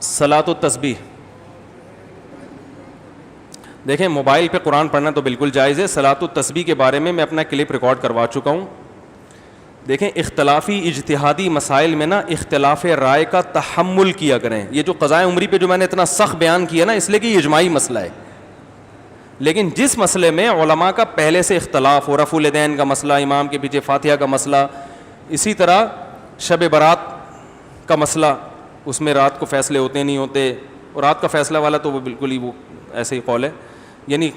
صلاۃ التسبیح. دیکھیں موبائل پہ قرآن پڑھنا تو بالکل جائز ہے. صلاۃ التسبیح کے بارے میں اپنا کلپ ریکارڈ کروا چکا ہوں. دیکھیں اختلافی اجتہادی مسائل میں نا اختلاف رائے کا تحمل کیا کریں. یہ جو قضائے عمری پہ جو میں نے اتنا سخت بیان کیا نا اس لیے کہ یہ اجماعی مسئلہ ہے. لیکن جس مسئلے میں علماء کا پہلے سے اختلاف ہو, رفع الیدین کا مسئلہ, امام کے پیچھے فاتحہ کا مسئلہ, اسی طرح شب برات کا مسئلہ, اس میں رات کو فیصلے ہوتے نہیں ہوتے, اور رات کا فیصلہ والا تو وہ بالکل ہی وہ ایسے ہی قول ہے, یعنی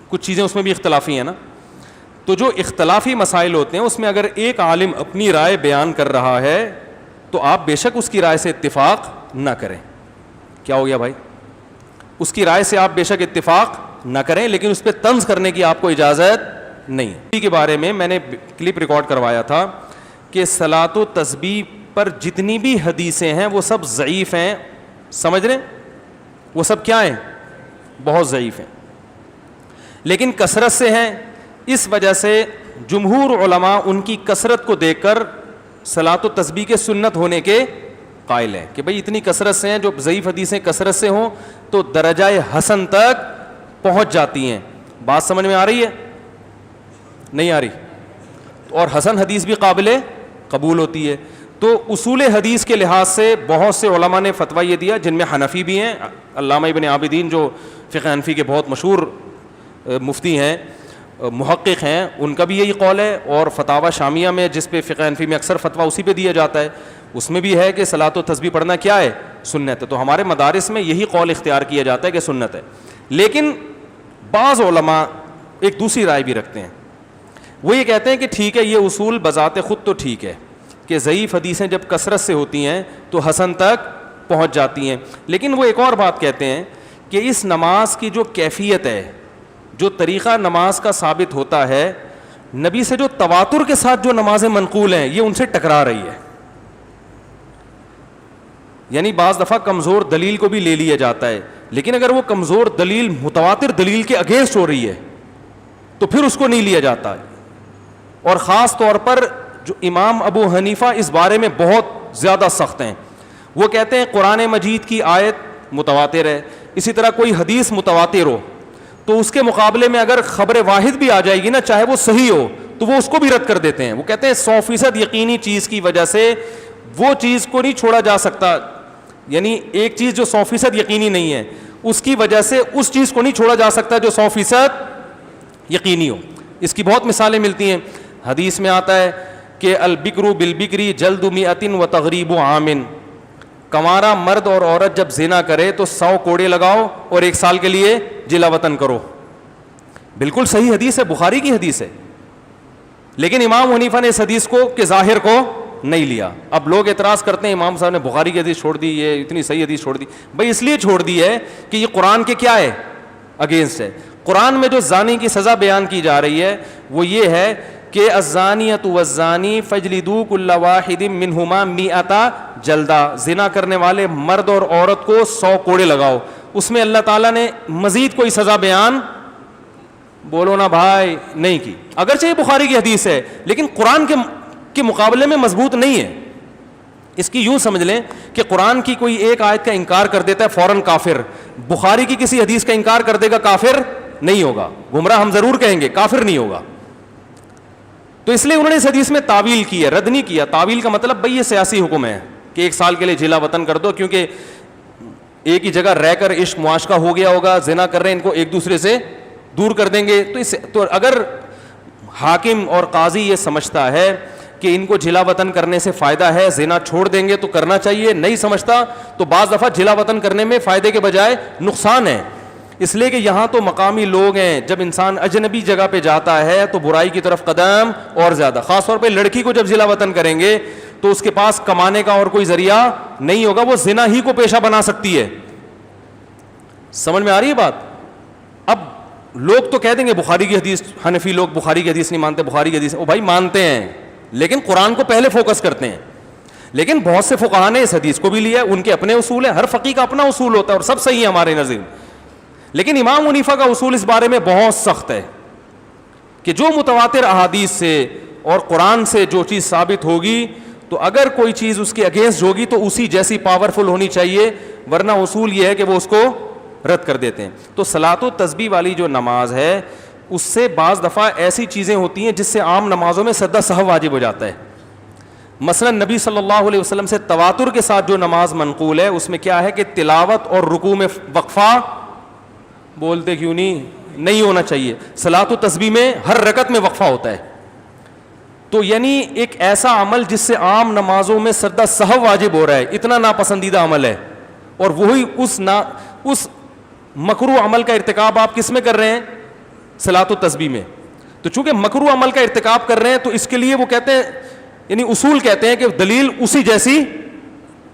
کچھ چیزیں اس میں بھی اختلافی ہیں نا. تو جو اختلافی مسائل ہوتے ہیں اس میں اگر ایک عالم اپنی رائے بیان کر رہا ہے تو آپ بے شک اس کی رائے سے اتفاق نہ کریں. کیا ہو گیا بھائی؟ اس کی رائے سے آپ بے شک اتفاق نہ کریں, لیکن اس پہ طنز کرنے کی آپ کو اجازت نہیں. اسی کے بارے میں نے کلپ ریکارڈ کروایا تھا کہ صلاۃ و تسبیح پر جتنی بھی حدیثیں ہیں وہ سب ضعیف ہیں. سمجھ رہے ہیں؟ وہ سب کیا ہیں؟ بہت ضعیف ہیں, لیکن کثرت سے ہیں. اس وجہ سے جمہور علماء ان کی کثرت کو دیکھ کر صلاۃ و تسبیح کے سنت ہونے کے قائل ہیں کہ بھئی اتنی کثرت سے ہیں, جو ضعیف حدیثیں کثرت سے ہوں تو درجہ حسن تک پہنچ جاتی ہیں. بات سمجھ میں آ رہی ہے؟ نہیں آ رہی؟ اور حسن حدیث بھی قابل قبول ہوتی ہے. تو اصول حدیث کے لحاظ سے بہت سے علماء نے فتویٰ یہ دیا, جن میں حنفی بھی ہیں. علامہ ابن عابدین جو فقہ حنفی کے بہت مشہور مفتی ہیں, محقق ہیں, ان کا بھی یہی قول ہے. اور فتاوی شامیہ میں جس پہ فقہ حنفی میں اکثر فتویٰ اسی پہ دیا جاتا ہے, اس میں بھی ہے کہ صلاۃ و تسبیح پڑھنا کیا ہے؟ سنت ہے. تو ہمارے مدارس میں یہی قول اختیار کیا جاتا ہے کہ سنت ہے. لیکن بعض علماء ایک دوسری رائے بھی رکھتے ہیں. وہ یہ کہتے ہیں کہ ٹھیک ہے, یہ اصول بذات خود تو ٹھیک ہے کہ ضعیف حدیثیں جب کثرت سے ہوتی ہیں تو حسن تک پہنچ جاتی ہیں, لیکن وہ ایک اور بات کہتے ہیں کہ اس نماز کی جو کیفیت ہے, جو طریقہ نماز کا ثابت ہوتا ہے, نبی سے جو تواتر کے ساتھ جو نمازیں منقول ہیں یہ ان سے ٹکرا رہی ہے. یعنی بعض دفعہ کمزور دلیل کو بھی لے لیا جاتا ہے, لیکن اگر وہ کمزور دلیل متواتر دلیل کے اگینسٹ ہو رہی ہے تو پھر اس کو نہیں لیا جاتا ہے. اور خاص طور پر جو امام ابو حنیفہ اس بارے میں بہت زیادہ سخت ہیں. وہ کہتے ہیں قرآن مجید کی آیت متواتر ہے, اسی طرح کوئی حدیث متواتر ہو تو اس کے مقابلے میں اگر خبر واحد بھی آ جائے گی نا, چاہے وہ صحیح ہو, تو وہ اس کو بھی رد کر دیتے ہیں. وہ کہتے ہیں 100% یقینی چیز کی وجہ سے وہ چیز کو نہیں چھوڑا جا سکتا. یعنی ایک چیز جو 100% یقینی نہیں ہے اس کی وجہ سے اس چیز کو نہیں چھوڑا جا سکتا جو 100% یقینی ہو. اس کی بہت مثالیں ملتی ہیں. حدیث میں آتا ہے کہ البکر بالبکری جلد مئۃ و تغریب عام, کنوارا مرد اور عورت جب زنا کرے تو 100 کوڑے لگاؤ اور 1 سال کے لیے جلا وطن کرو. بالکل صحیح حدیث ہے, بخاری کی حدیث ہے. لیکن امام حنیفہ نے اس حدیث کو کہ ظاہر کو نہیں لیا. اب لوگ اعتراض کرتے ہیں امام صاحب نے بخاری کی حدیث چھوڑ دی, یہ اتنی صحیح حدیث چھوڑ دی. بھائی اس لیے چھوڑ دی ہے کہ یہ قرآن کے کیا ہے؟ اگینسٹ ہے. قرآن میں جو زانی کی سزا بیان کی جا رہی ہے وہ یہ ہے کہ الزانیۃ والزانی فاجلدوا کل واحد منہما 100 جلدہ, زنا کرنے والے مرد اور عورت کو 100 کوڑے لگاؤ. اس میں اللہ تعالیٰ نے مزید کوئی سزا بیان بولو نا بھائی نہیں کی. اگرچہ یہ بخاری کی حدیث ہے لیکن قرآن کے مقابلے میں مضبوط نہیں ہے. اس کی یوں سمجھ لیں کہ قرآن کی کوئی ایک آیت کا انکار کر دیتا ہے فوراً کافر, بخاری کی کسی حدیث کا انکار کر دے گا کافر نہیں ہوگا. گمراہ ہم ضرور کہیں گے, کافر نہیں ہوگا. تو اس لیے انہوں نے اس حدیث میں تعویل کی ہے, رد نہیں کیا. تعویل کا مطلب بھئی یہ سیاسی حکم ہے کہ 1 سال کے لیے جلا وطن کر دو, کیونکہ ایک ہی جگہ رہ کر عشق معاشقہ ہو گیا ہوگا, زنا کر رہے ہیں, ان کو ایک دوسرے سے دور کر دیں گے. تو اگر حاکم اور قاضی یہ سمجھتا ہے کہ ان کو جلا وطن کرنے سے فائدہ ہے, زنا چھوڑ دیں گے تو کرنا چاہیے, نہیں سمجھتا تو بعض دفعہ جلا وطن کرنے میں فائدے کے بجائے نقصان ہے. اس لیے کہ یہاں تو مقامی لوگ ہیں, جب انسان اجنبی جگہ پہ جاتا ہے تو برائی کی طرف قدم اور زیادہ. خاص طور پہ لڑکی کو جب جلا وطن کریں گے تو اس کے پاس کمانے کا اور کوئی ذریعہ نہیں ہوگا, وہ زنا ہی کو پیشہ بنا سکتی ہے. سمجھ میں آ رہی ہے بات؟ اب لوگ تو کہہ دیں گے بخاری کی حدیث, حنفی لوگ بخاری کی حدیث نہیں مانتے, بخاری کی حدیث او بھائی مانتے ہیں لیکن قرآن کو پہلے فوکس کرتے ہیں. لیکن بہت سے فقہا نے اس حدیث کو بھی لیا, ان کے اپنے اصول ہیں, ہر فقیہ کا اپنا اصول ہوتا ہے اور سب صحیح ہے ہمارے نظر. لیکن امام حنیفہ کا اصول اس بارے میں بہت سخت ہے کہ جو متواتر احادیث سے اور قرآن سے جو چیز ثابت ہوگی تو اگر کوئی چیز اس کے اگینسٹ ہوگی تو اسی جیسی پاورفل ہونی چاہیے, ورنہ اصول یہ ہے کہ وہ اس کو رد کر دیتے ہیں. تو صلاۃ و تسبیح والی جو نماز ہے اس سے بعض دفعہ ایسی چیزیں ہوتی ہیں جس سے عام نمازوں میں سجدہ سہو واجب ہو جاتا ہے. مثلا نبی صلی اللہ علیہ وسلم سے تواتر کے ساتھ جو نماز منقول ہے اس میں کیا ہے کہ تلاوت اور رکوع میں وقفہ, بولتے کیوں نہیں ہونا چاہیے. صلاۃ و تسبیح میں ہر رکعت میں وقفہ ہوتا ہے. تو یعنی ایک ایسا عمل جس سے عام نمازوں میں سجدہ سہو واجب ہو رہا ہے, اتنا ناپسندیدہ عمل ہے, اور وہی اس مکروہ عمل کا ارتکاب آپ کس میں کر رہے ہیں؟ صلاۃ و تسبیح میں. تو چونکہ مکروہ عمل کا ارتکاب کر رہے ہیں تو اس کے لیے وہ کہتے ہیں, یعنی اصول کہتے ہیں کہ دلیل اسی جیسی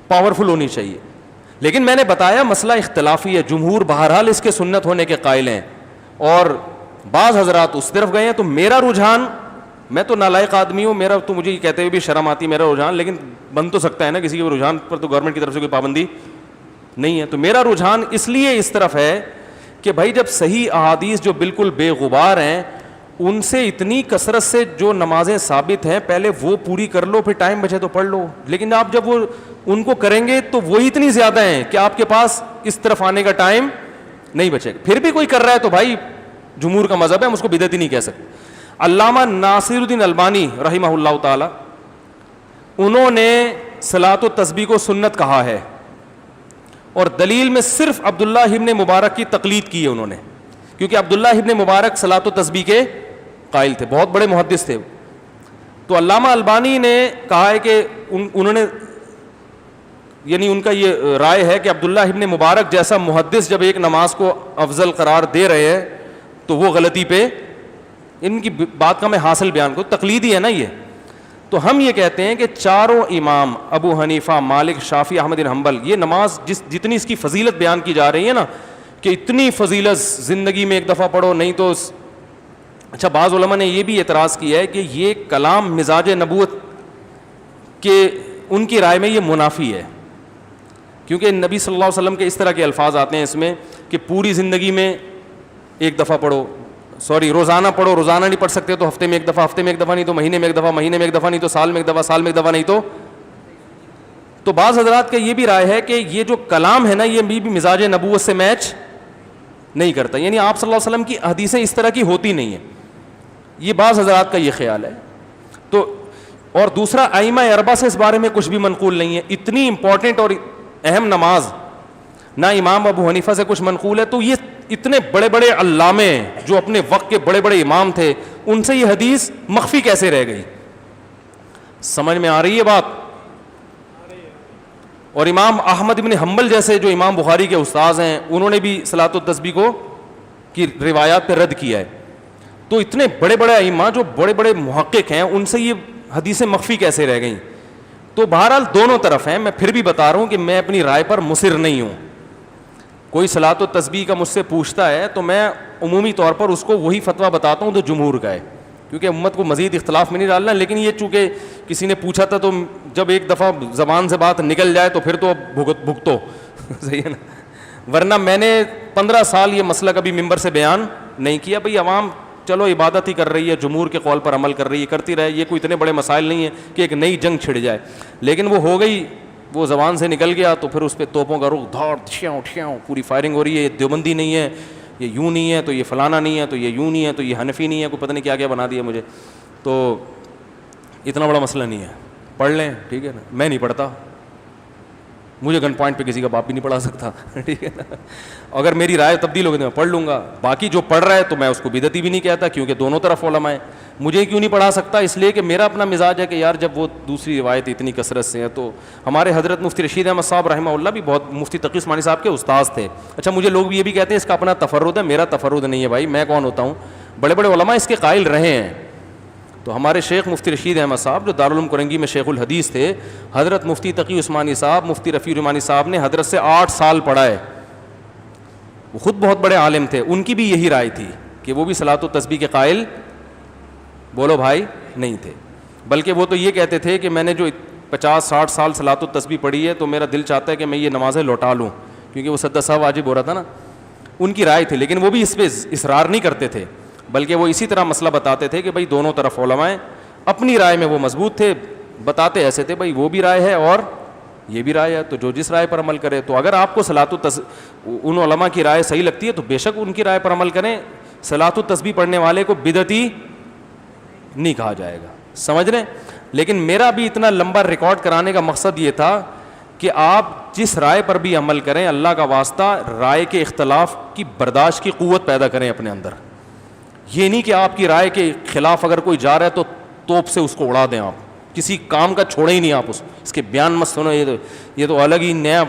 پاورفل ہونی چاہیے. لیکن میں نے بتایا مسئلہ اختلافی ہے, جمہور بہرحال اس کے سنت ہونے کے قائل ہیں اور بعض حضرات اس طرف گئے ہیں. تو میرا رجحان, میں تو نالائق آدمی ہوں, میرا تو مجھے یہ کہتے ہوئے بھی شرم آتی ہے میرا رجحان, لیکن بن تو سکتا ہے نا کسی کے رجحان پر, تو گورنمنٹ کی طرف سے کوئی پابندی نہیں ہے. تو میرا رجحان اس لیے اس طرف ہے کہ بھائی جب صحیح احادیث جو بالکل بے غبار ہیں ان سے اتنی کثرت سے جو نمازیں ثابت ہیں پہلے وہ پوری کر لو, پھر ٹائم بچے تو پڑھ لو. لیکن آپ جب وہ ان کو کریں گے تو وہی اتنی زیادہ ہیں کہ آپ کے پاس اس طرف آنے کا ٹائم نہیں بچے گا. پھر بھی کوئی کر رہا ہے تو بھائی جمہور کا مذہب ہے, ہم اس کو بدعت ہی نہیں کہہ سکتے. علامہ ناصر الدین البانی رحمہ اللہ تعالی, انہوں نے صلاۃ و تسبیح کو سنت کہا ہے اور دلیل میں صرف عبداللہ ابن مبارک کی تقلید کی ہے انہوں نے, کیونکہ عبداللہ ابن مبارک صلاۃ و تسبیح کے قائل تھے, بہت بڑے محدث تھے. تو علامہ البانی نے کہا ہے کہ انہوں نے, یعنی ان کا یہ رائے ہے کہ عبداللہ ابن مبارک جیسا محدث جب ایک نماز کو افضل قرار دے رہے ہیں تو وہ غلطی پہ, ان کی بات کا میں حاصل بیان کو, تقلیدی ہے نا یہ. تو ہم یہ کہتے ہیں کہ چاروں امام ابو حنیفہ, مالک, شافعی, احمد بن حنبل, یہ نماز جتنی اس کی فضیلت بیان کی جا رہی ہے نا کہ اتنی فضیلت زندگی میں ایک دفعہ پڑھو نہیں تو اچھا. بعض علماء نے یہ بھی اعتراض کیا ہے کہ یہ کلام مزاج نبوت کے ان کی رائے میں یہ منافی ہے, کیونکہ نبی صلی اللہ علیہ وسلم کے اس طرح کے الفاظ آتے ہیں اس میں کہ پوری زندگی میں ایک دفعہ پڑھو, روزانہ پڑھو, روزانہ نہیں پڑھ سکتے تو ہفتے میں ایک دفعہ, ہفتے میں ایک دفعہ نہیں تو مہینے میں ایک دفعہ, مہینے میں ایک دفعہ نہیں تو سال میں ایک دفعہ, سال میں ایک دفعہ نہیں تو بعض حضرات کا یہ بھی رائے ہے کہ یہ جو کلام ہے نا یہ بھی مزاج نبوت سے میچ نہیں کرتا, یعنی آپ صلی اللہ علیہ وسلم کی حدیثیں اس طرح کی ہوتی نہیں ہیں, یہ بعض حضرات کا یہ خیال ہے. تو اور دوسرا ائمہ اربعہ سے اس بارے میں کچھ بھی منقول نہیں ہے. اتنی امپورٹنٹ اور اہم نماز نہ امام ابو حنیفہ سے کچھ منقول ہے, تو یہ اتنے بڑے بڑے علامے جو اپنے وقت کے بڑے بڑے امام تھے ان سے یہ حدیث مخفی کیسے رہ گئی؟ سمجھ میں آ رہی ہے بات؟ اور امام احمد بن حنبل جیسے جو امام بخاری کے استاذ ہیں انہوں نے بھی صلاۃ و تسبیح کو کی روایات پہ رد کیا ہے. تو اتنے بڑے بڑے ائمہ جو بڑے بڑے محقق ہیں ان سے یہ حدیثیں مخفی کیسے رہ گئیں؟ تو بہرحال دونوں طرف ہیں. میں پھر بھی بتا رہا ہوں کہ میں اپنی رائے پر مصر نہیں ہوں. کوئی صلاۃ و تسبیح کا مجھ سے پوچھتا ہے تو میں عمومی طور پر اس کو وہی فتویٰ بتاتا ہوں جو جمہور کا ہے, کیونکہ امت کو مزید اختلاف میں نہیں ڈالنا. لیکن یہ چونکہ کسی نے پوچھا تھا تو جب ایک دفعہ زبان سے بات نکل جائے تو پھر تو بھگتو صحیح ہے نا, ورنہ میں نے 15 سال یہ مسئلہ کبھی ممبر سے بیان نہیں کیا. بھئی عوام چلو عبادت ہی کر رہی ہے, جمہور کے قول پر عمل کر رہی ہے, کرتی رہے, یہ کوئی اتنے بڑے مسائل نہیں ہیں کہ ایک نئی جنگ چھڑ جائے. لیکن وہ ہو گئی, وہ زبان سے نکل گیا تو پھر اس پہ توپوں کا رخ دھاڑ ٹھیاؤ پوری فائرنگ ہو رہی ہے. یہ دیوبندی نہیں ہے, یہ یوں نہیں ہے, تو یہ فلانا نہیں ہے, تو یہ یوں نہیں ہے, تو یہ حنفی نہیں ہے, کوئی پتہ نہیں کیا کیا بنا دیا مجھے. تو اتنا بڑا مسئلہ نہیں ہے, پڑھ لیں ٹھیک ہے نا. میں نہیں پڑھتا, مجھے گن پوائنٹ پہ کسی کا باپ بھی نہیں پڑھا سکتا ٹھیک ہے نا. اگر میری رائے تبدیل ہوگی تو میں پڑھ لوں گا. باقی جو پڑھ رہا ہے تو میں اس کو بدعتی بھی نہیں کہتا, کیونکہ دونوں طرف علماء ہیں. مجھے کیوں نہیں پڑھا سکتا؟ اس لیے کہ میرا اپنا مزاج ہے کہ یار جب وہ دوسری روایت اتنی کثرت سے ہے. تو ہمارے حضرت مفتی رشید احمد صاحب رحمہ اللہ بھی بہت مفتی تقی عثمانی صاحب کے استاذ تھے. اچھا مجھے لوگ یہ بھی کہتے ہیں اس کا اپنا تفرد ہے, میرا تفرد نہیں ہے بھائی, میں کون ہوتا ہوں؟ بڑے بڑے علماء اس کے قائل رہے ہیں. تو ہمارے شیخ مفتی رشید احمد صاحب جو دارالعلوم کرنگی میں شیخ الحدیث تھے, حضرت مفتی تقی عثمانی صاحب, مفتی رفیع الرحمانی صاحب نے حضرت سے 8 سال پڑھا ہے. وہ خود بہت بڑے عالم تھے, ان کی بھی یہی رائے تھی کہ وہ بھی صلاۃ و تسبیح کے قائل بولو بھائی نہیں تھے. بلکہ وہ تو یہ کہتے تھے کہ میں نے جو 50-60 سال صلاۃ و تسبیح پڑھی ہے تو میرا دل چاہتا ہے کہ میں یہ نمازیں لوٹا لوں, کیونکہ وہ سجدہ سہو واجب ہو رہا تھا نا. ان کی رائے تھی, لیکن وہ بھی اس پہ اصرار نہیں کرتے تھے, بلکہ وہ اسی طرح مسئلہ بتاتے تھے کہ بھائی دونوں طرف علماء ہیں, اپنی رائے میں وہ مضبوط تھے. بتاتے ایسے تھے بھائی وہ بھی رائے ہے اور یہ بھی رائے ہے, تو جو جس رائے پر عمل کرے. تو اگر آپ کو ان علماء کی رائے صحیح لگتی ہے تو بے شک ان کی رائے پر عمل کریں. صلاۃ التسبیح پڑھنے والے کو بدعتی نہیں کہا جائے گا, سمجھ رہے ہیں. لیکن میرا بھی اتنا لمبا ریکارڈ کرانے کا مقصد یہ تھا کہ آپ جس رائے پر بھی عمل کریں, اللہ کا واسطہ رائے کے اختلاف کی برداشت کی قوت پیدا کریں اپنے اندر. یہ نہیں کہ آپ کی رائے کے خلاف اگر کوئی جا رہا ہے تو توپ سے اس کو اڑا دیں, آپ کسی کام کا چھوڑیں ہی نہیں, آپ اس کے بیان مت سنو, یہ تو الگ ہی نیا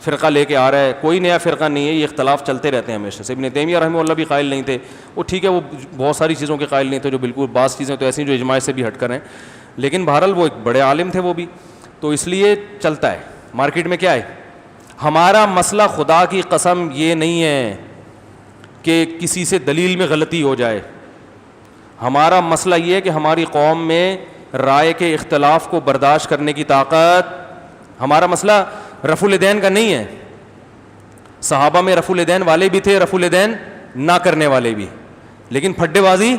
فرقہ لے کے آ رہا ہے. کوئی نیا فرقہ نہیں ہے, یہ اختلاف چلتے رہتے ہیں ہمیشہ سے. ابن تیمیہ رحمہ اللہ بھی قائل نہیں تھے, وہ ٹھیک ہے وہ بہت ساری چیزوں کے قائل نہیں تھے جو بالکل, بعض چیزیں تو ایسی جو اجماع سے بھی ہٹ کر ہیں, لیکن بہرحال وہ ایک بڑے عالم تھے وہ بھی. تو اس لیے چلتا ہے مارکیٹ میں. کیا ہے ہمارا مسئلہ, خدا کی قسم یہ نہیں ہے کہ کسی سے دلیل میں غلطی ہو جائے. ہمارا مسئلہ یہ ہے کہ ہماری قوم میں رائے کے اختلاف کو برداشت کرنے کی طاقت. ہمارا مسئلہ رفع الیدین کا نہیں ہے. صحابہ میں رفع الیدین والے بھی تھے, رفع الیدین نہ کرنے والے بھی, لیکن پھڈے بازی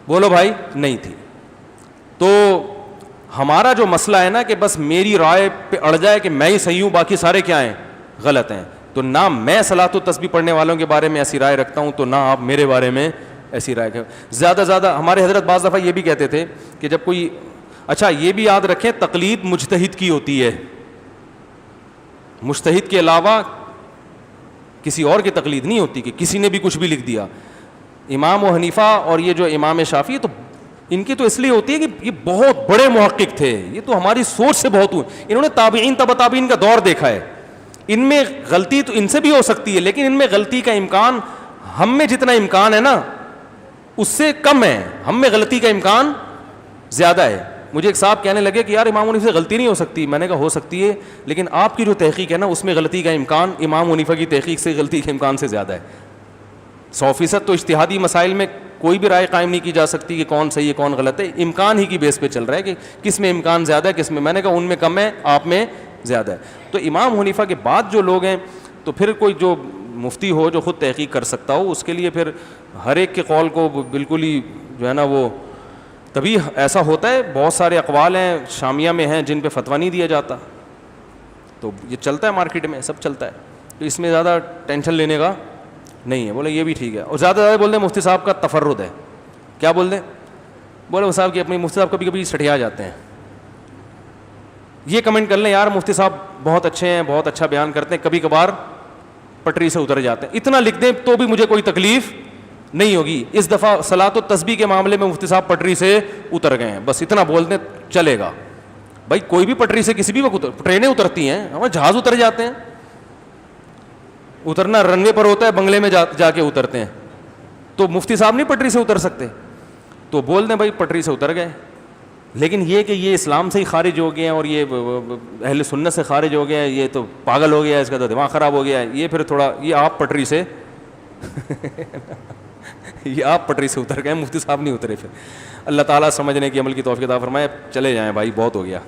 بولو بھائی نہیں تھی. تو ہمارا جو مسئلہ ہے نا کہ بس میری رائے پہ اڑ جائے کہ میں ہی صحیح ہوں, باقی سارے کیا ہیں غلط ہیں. تو نہ میں صلاۃ التسبیح پڑھنے والوں کے بارے میں ایسی رائے رکھتا ہوں, تو نہ آپ میرے بارے میں ایسی رائے. زیادہ ہمارے حضرت بعض دفعہ یہ بھی کہتے تھے کہ جب کوئی, اچھا یہ بھی یاد رکھیں تقلید مجتہد کی ہوتی ہے, مجتہد کے علاوہ کسی اور کی تقلید نہیں ہوتی کہ کسی نے بھی کچھ بھی لکھ دیا. امام و حنیفہ اور یہ جو امام شافعی, تو ان کی تو اس لیے ہوتی ہے کہ یہ بہت بڑے محقق تھے, یہ تو ہماری سوچ سے بہت ہوئے, انہوں نے تابعین تبع تابعین کا دور دیکھا ہے. ان میں غلطی تو ان سے بھی ہو سکتی ہے, لیکن ان میں غلطی کا امکان ہم میں جتنا امکان ہے نا اس سے کم ہے, ہم میں غلطی کا امکان زیادہ ہے. مجھے ایک صاحب کہنے لگے کہ یار امام حنیفہ سے غلطی نہیں ہو سکتی. میں نے کہا ہو سکتی ہے, لیکن آپ کی جو تحقیق ہے نا اس میں غلطی کا امکان امام حنیفہ کی تحقیق سے غلطی کے امکان سے زیادہ ہے. 100% تو اجتہادی مسائل میں کوئی بھی رائے قائم نہیں کی جا سکتی کہ کون صحیح ہے کون غلط ہے, امکان ہی کی بیس پہ چل رہا ہے کہ کس میں امکان زیادہ ہے کس میں. میں نے کہا ان میں کم ہے, آپ میں زیادہ ہے. تو امام حنیفہ کے بعد جو لوگ ہیں, تو پھر کوئی جو مفتی ہو جو خود تحقیق کر سکتا ہو, اس کے لیے پھر ہر ایک کے قول کو بالکل ہی جو ہے نا وہ, تبھی ایسا ہوتا ہے. بہت سارے اقوال ہیں شامیہ میں ہیں جن پہ فتویٰ نہیں دیا جاتا, تو یہ چلتا ہے مارکیٹ میں, سب چلتا ہے. تو اس میں زیادہ ٹینشن لینے کا نہیں ہے. بولے یہ بھی ٹھیک ہے, اور زیادہ بول دیں مفتی صاحب کا تفرد ہے. کیا بول دیں, بولے صاحب کہ اپنی مفتی صاحب کبھی کبھی سٹھیا جاتے ہیں. یہ کمنٹ کر لیں یار مفتی صاحب بہت اچھے ہیں, بہت اچھا بیان کرتے ہیں, کبھی کبھار پٹری سے اتر جاتے ہیں. اتنا لکھ دیں تو بھی مجھے کوئی تکلیف نہیں ہوگی. اس دفعہ صلاۃ التسبیح کے معاملے میں مفتی صاحب پٹری سے اتر گئے ہیں, بس اتنا بول دیں چلے گا. بھائی کوئی بھی پٹری سے کسی بھی وقت, ٹرینیں اترتی ہیں, ہمارے جہاز اتر جاتے ہیں. اترنا رن وے پر ہوتا ہے, بنگلے میں جا کے اترتے ہیں. تو مفتی صاحب نہیں پٹری سے اتر سکتے, تو بول دیں بھائی پٹری سے اتر گئے. لیکن یہ کہ یہ اسلام سے ہی خارج ہو گئے ہیں اور یہ اہل سنت سے خارج ہو گئے ہیں, یہ تو پاگل ہو گیا ہے, اس کا تو دماغ خراب ہو گیا ہے, یہ پھر تھوڑا, یہ آپ پٹری سے یہ آپ پٹری سے اتر گئے, مفتی صاحب نہیں اترے. پھر اللہ تعالیٰ سمجھنے کی عمل کی توفیق عطا فرمائے. چلے جائیں بھائی, بہت ہو گیا.